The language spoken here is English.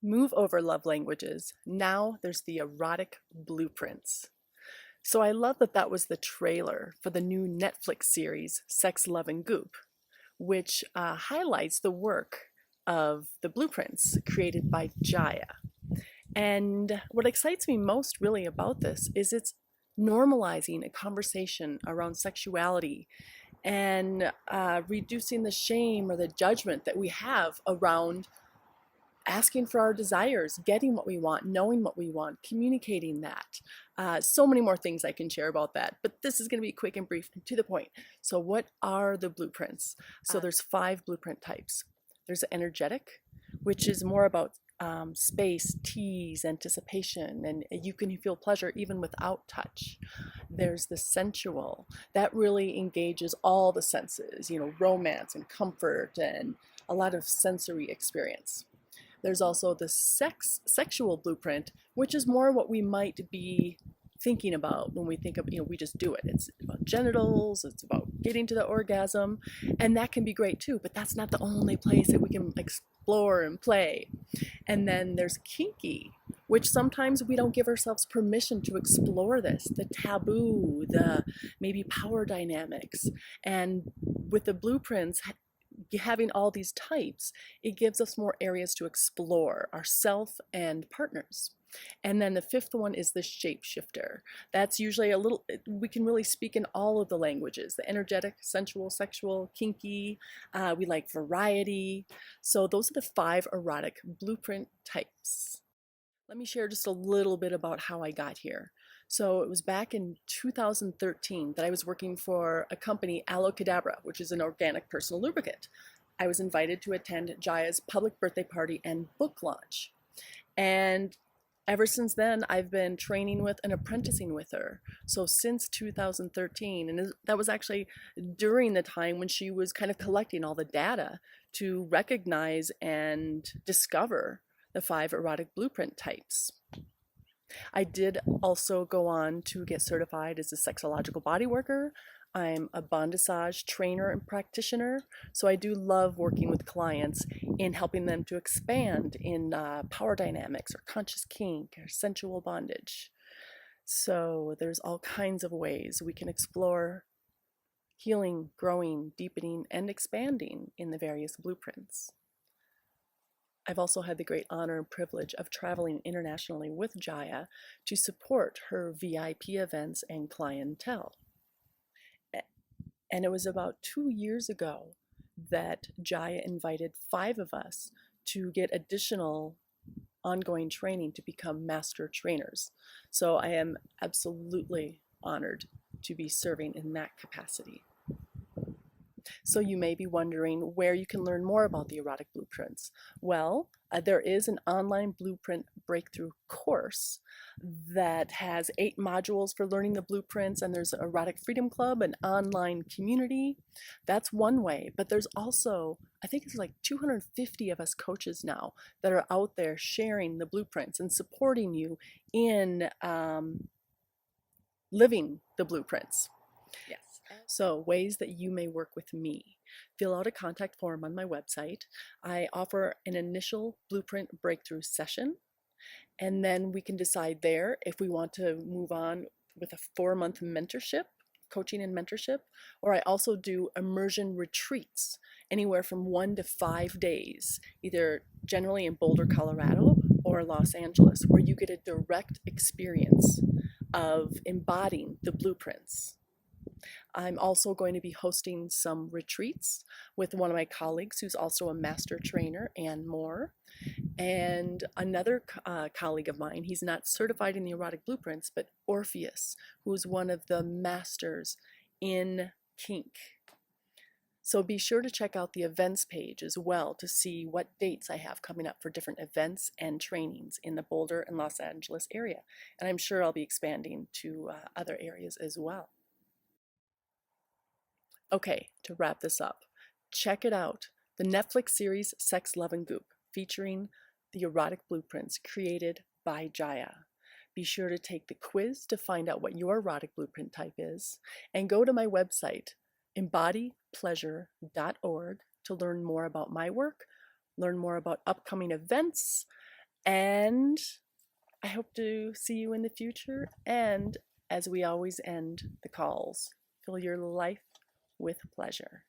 Move over love languages. Now there's the erotic blueprints. So I love that that was the trailer for the new Netflix series, Sex, Love, and Goop, which highlights the work of the blueprints created by Jaya. And what excites me most really about this is it's normalizing a conversation around sexuality and reducing the shame or the judgment that we have around asking for our desires, getting what we want, knowing what we want, communicating that. So many more things I can share about that, but this is going to be quick and brief and to the point. So what are the blueprints? So there's 5 blueprint types. There's energetic, which is more about space, tease, anticipation, and you can feel pleasure even without touch. There's the sensual. That really engages all the senses, romance and comfort and a lot of sensory experience. There's also the sexual blueprint, which is more what we might be thinking about when we think of, we just do it. It's about genitals, it's about getting to the orgasm, and that can be great too, but that's not the only place that we can explore and play. And then there's kinky, which sometimes we don't give ourselves permission to explore this, the taboo, the maybe power dynamics. And with the blueprints, having all these types, it gives us more areas to explore ourself and partners. And then the 5th one is the shapeshifter. That's usually we can really speak in all of the languages, the energetic, sensual, sexual, kinky. We like variety. So those are the 5 erotic blueprint types. Let me share just a little bit about how I got here. So it was back in 2013 that I was working for a company, Cadabra, which is an organic personal lubricant. I was invited to attend Jaya's public birthday party and book launch. And ever since then, I've been training with and apprenticing with her. So since 2013, and that was actually during the time when she was kind of collecting all the data to recognize and discover the 5 erotic blueprint types. I did also go on to get certified as a sexological bodyworker. I'm a bondage trainer and practitioner, so I do love working with clients in helping them to expand in power dynamics or conscious kink or sensual bondage. So there's all kinds of ways we can explore healing, growing, deepening, and expanding in the various blueprints. I've also had the great honor and privilege of traveling internationally with Jaya to support her VIP events and clientele. And it was about 2 years ago that Jaya invited 5 of us to get additional ongoing training to become master trainers. So I am absolutely honored to be serving in that capacity. So you may be wondering where you can learn more about the erotic blueprints. Well, there is an online blueprint breakthrough course that has 8 modules for learning the blueprints, and there's an Erotic Freedom Club, an online community. That's one way, but there's also, I think it's like 250 of us coaches now that are out there sharing the blueprints and supporting you in living the blueprints. Yes. So ways that you may work with me. Fill out a contact form on my website. I offer an initial blueprint breakthrough session, and then we can decide there if we want to move on with a 4-month mentorship, coaching and mentorship, or I also do immersion retreats, anywhere from 1 to 5 days, either generally in Boulder, Colorado, or Los Angeles, where you get a direct experience of embodying the blueprints. I'm also going to be hosting some retreats with one of my colleagues who's also a master trainer and more. And another colleague of mine, he's not certified in the erotic blueprints, but Orpheus, who's one of the masters in kink. So be sure to check out the events page as well to see what dates I have coming up for different events and trainings in the Boulder and Los Angeles area. And I'm sure I'll be expanding to other areas as well. Okay, to wrap this up, check it out. The Netflix series Sex, Love, and Goop, featuring the erotic blueprints created by Jaya. Be sure to take the quiz to find out what your erotic blueprint type is, and go to my website, embodypleasure.org, to learn more about my work, learn more about upcoming events, And I hope to see you in the future. And as we always end the calls, fill your life with pleasure.